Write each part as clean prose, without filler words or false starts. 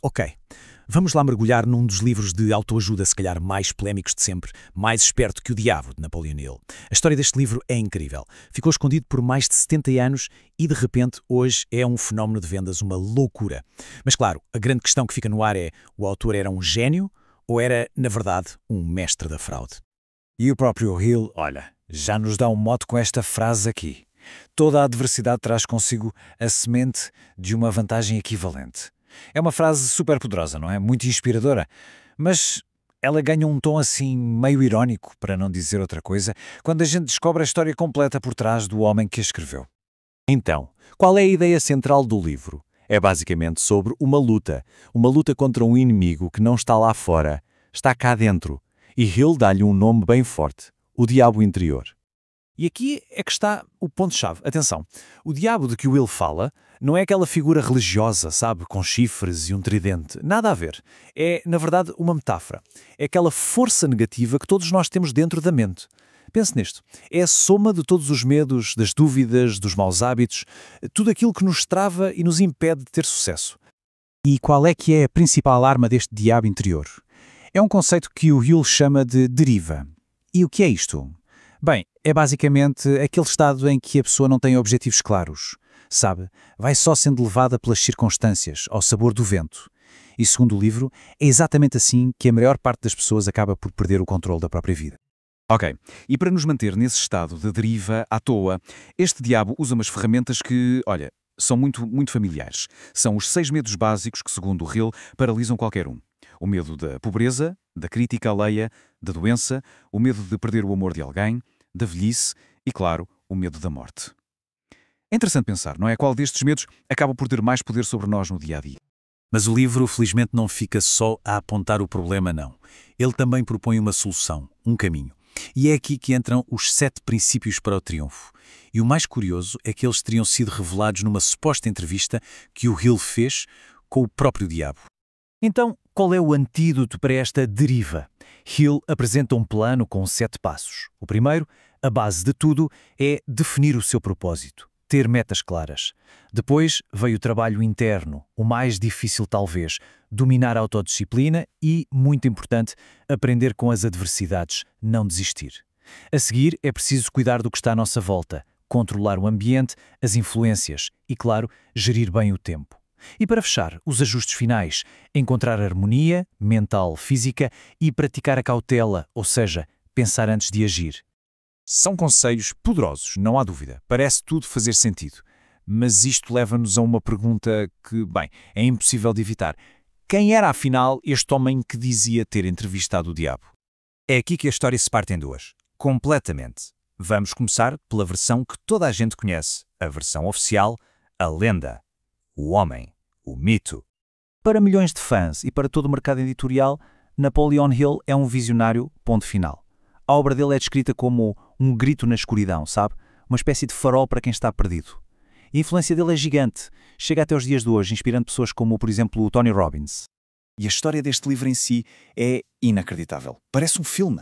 Ok, vamos lá mergulhar num dos livros de autoajuda, se calhar mais polémicos de sempre, Mais Esperto que o Diabo, de Napoleon Hill. A história deste livro é incrível. Ficou escondido por mais de 70 anos e, de repente, hoje é um fenómeno de vendas, uma loucura. Mas, claro, a grande questão que fica no ar é: o autor era um gênio ou era, na verdade, um mestre da fraude? E o próprio Hill, olha, já nos dá um mote com esta frase aqui. Toda a adversidade traz consigo a semente de uma vantagem equivalente. É uma frase super poderosa, não é? Muito inspiradora, mas ela ganha um tom assim meio irónico, para não dizer outra coisa, quando a gente descobre a história completa por trás do homem que a escreveu. Então, qual é a ideia central do livro? É basicamente sobre uma luta contra um inimigo que não está lá fora, está cá dentro. E Hill dá-lhe um nome bem forte, o Diabo Interior. E aqui é que está o ponto-chave. Atenção, o diabo de que o Will fala não é aquela figura religiosa, sabe, com chifres e um tridente. Nada a ver. É, na verdade, uma metáfora. É aquela força negativa que todos nós temos dentro da mente. Pense nisto. É a soma de todos os medos, das dúvidas, dos maus hábitos, tudo aquilo que nos trava e nos impede de ter sucesso. E qual é que é a principal arma deste diabo interior? É um conceito que o Hill chama de deriva. E o que é isto? Bem, é basicamente aquele estado em que a pessoa não tem objetivos claros, sabe? Vai só sendo levada pelas circunstâncias, ao sabor do vento. E segundo o livro, é exatamente assim que a maior parte das pessoas acaba por perder o controle da própria vida. Ok, e para nos manter nesse estado de deriva à toa, este diabo usa umas ferramentas que, olha, são muito familiares. São os 6 medos básicos que, segundo o Hill, paralisam qualquer um. O medo da pobreza, da crítica alheia, da doença, o medo de perder o amor de alguém, da velhice e, claro, o medo da morte. É interessante pensar, não é? Qual destes medos acaba por ter mais poder sobre nós no dia-a-dia? Mas o livro, felizmente, não fica só a apontar o problema, não. Ele também propõe uma solução, um caminho. E é aqui que entram os 7 princípios para o triunfo. E o mais curioso é que eles teriam sido revelados numa suposta entrevista que o Hill fez com o próprio diabo. Então, qual é o antídoto para esta deriva? Hill apresenta um plano com 7 passos. O primeiro, a base de tudo, é definir o seu propósito, ter metas claras. Depois veio o trabalho interno, o mais difícil talvez, dominar a autodisciplina e, muito importante, aprender com as adversidades, não desistir. A seguir, é preciso cuidar do que está à nossa volta, controlar o ambiente, as influências e, claro, gerir bem o tempo. E para fechar, os ajustes finais, encontrar harmonia mental, física e praticar a cautela, ou seja, pensar antes de agir. São conselhos poderosos, não há dúvida. Parece tudo fazer sentido. Mas isto leva-nos a uma pergunta que, bem, é impossível de evitar. Quem era, afinal, este homem que dizia ter entrevistado o diabo? É aqui que a história se parte em duas. Completamente. Vamos começar pela versão que toda a gente conhece. A versão oficial, a lenda. O homem. O mito. Para milhões de fãs e para todo o mercado editorial, Napoleon Hill é um visionário, ponto final. A obra dele é descrita como um grito na escuridão, sabe? Uma espécie de farol para quem está perdido. A influência dele é gigante. Chega até os dias de hoje, inspirando pessoas como, por exemplo, o Tony Robbins. E a história deste livro em si é inacreditável. Parece um filme.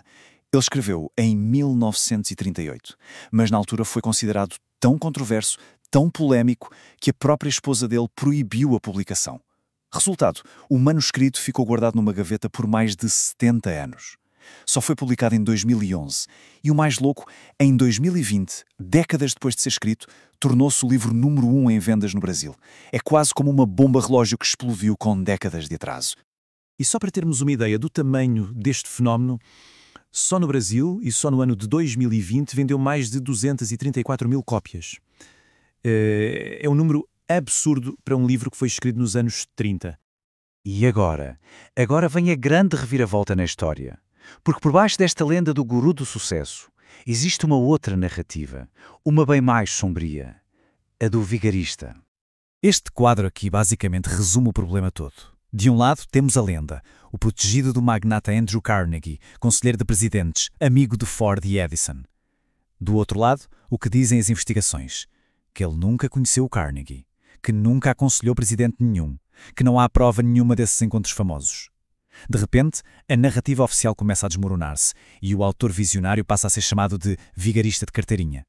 Ele escreveu em 1938, mas na altura foi considerado tão controverso, tão polémico, que a própria esposa dele proibiu a publicação. Resultado, o manuscrito ficou guardado numa gaveta por mais de 70 anos. Só foi publicado em 2011 e o mais louco, em 2020, décadas depois de ser escrito, tornou-se o livro número 1 em vendas no Brasil. É quase como uma bomba relógio que explodiu com décadas de atraso. E só para termos uma ideia do tamanho deste fenómeno, só no Brasil e só no ano de 2020 vendeu mais de 234 mil cópias. É um número absurdo para um livro que foi escrito nos anos 30. E agora? Agora vem a grande reviravolta na história. Porque por baixo desta lenda do guru do sucesso, existe uma outra narrativa, uma bem mais sombria, a do vigarista. Este quadro aqui basicamente resume o problema todo. De um lado temos a lenda, o protegido do magnata Andrew Carnegie, conselheiro de presidentes, amigo de Ford e Edison. Do outro lado, o que dizem as investigações, que ele nunca conheceu o Carnegie, que nunca aconselhou presidente nenhum, que não há prova nenhuma desses encontros famosos. De repente, a narrativa oficial começa a desmoronar-se e o autor visionário passa a ser chamado de vigarista de carteirinha.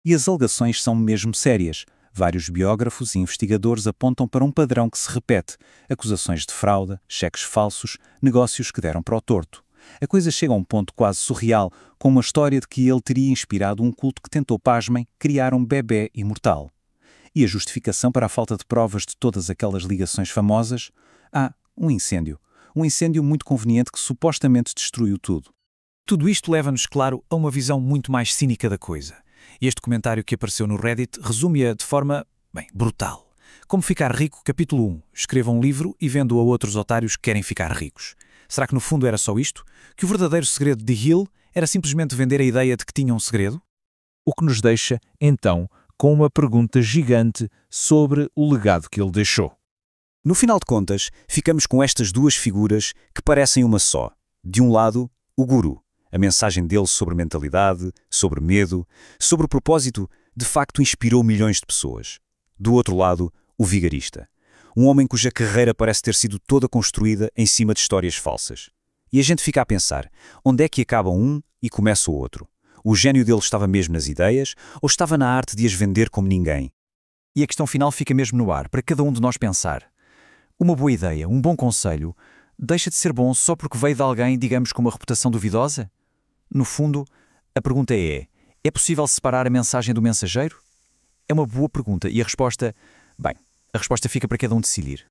E as alegações são mesmo sérias. Vários biógrafos e investigadores apontam para um padrão que se repete: acusações de fraude, cheques falsos, negócios que deram para o torto. A coisa chega a um ponto quase surreal, com uma história de que ele teria inspirado um culto que tentou, pasmem, criar um bebé imortal. E a justificação para a falta de provas de todas aquelas ligações famosas? Um incêndio. Um incêndio muito conveniente que supostamente destruiu tudo. Tudo isto leva-nos, claro, a uma visão muito mais cínica da coisa. Este comentário que apareceu no Reddit resume-a de forma, brutal. Como ficar rico, capítulo 1. Escreva um livro e vendo-o a outros otários que querem ficar ricos. Será que no fundo era só isto? Que o verdadeiro segredo de Hill era simplesmente vender a ideia de que tinha um segredo? O que nos deixa, então, com uma pergunta gigante sobre o legado que ele deixou. No final de contas, ficamos com estas duas figuras que parecem uma só. De um lado, o guru. A mensagem dele sobre mentalidade, sobre medo, sobre o propósito, de facto inspirou milhões de pessoas. Do outro lado, o vigarista. Um homem cuja carreira parece ter sido toda construída em cima de histórias falsas. E a gente fica a pensar, onde é que acaba um e começa o outro? O gênio dele estava mesmo nas ideias ou estava na arte de as vender como ninguém? E a questão final fica mesmo no ar, para cada um de nós pensar. Uma boa ideia, um bom conselho, deixa de ser bom só porque veio de alguém, digamos, com uma reputação duvidosa? No fundo, a pergunta é possível separar a mensagem do mensageiro? É uma boa pergunta e a resposta fica para cada um decidir.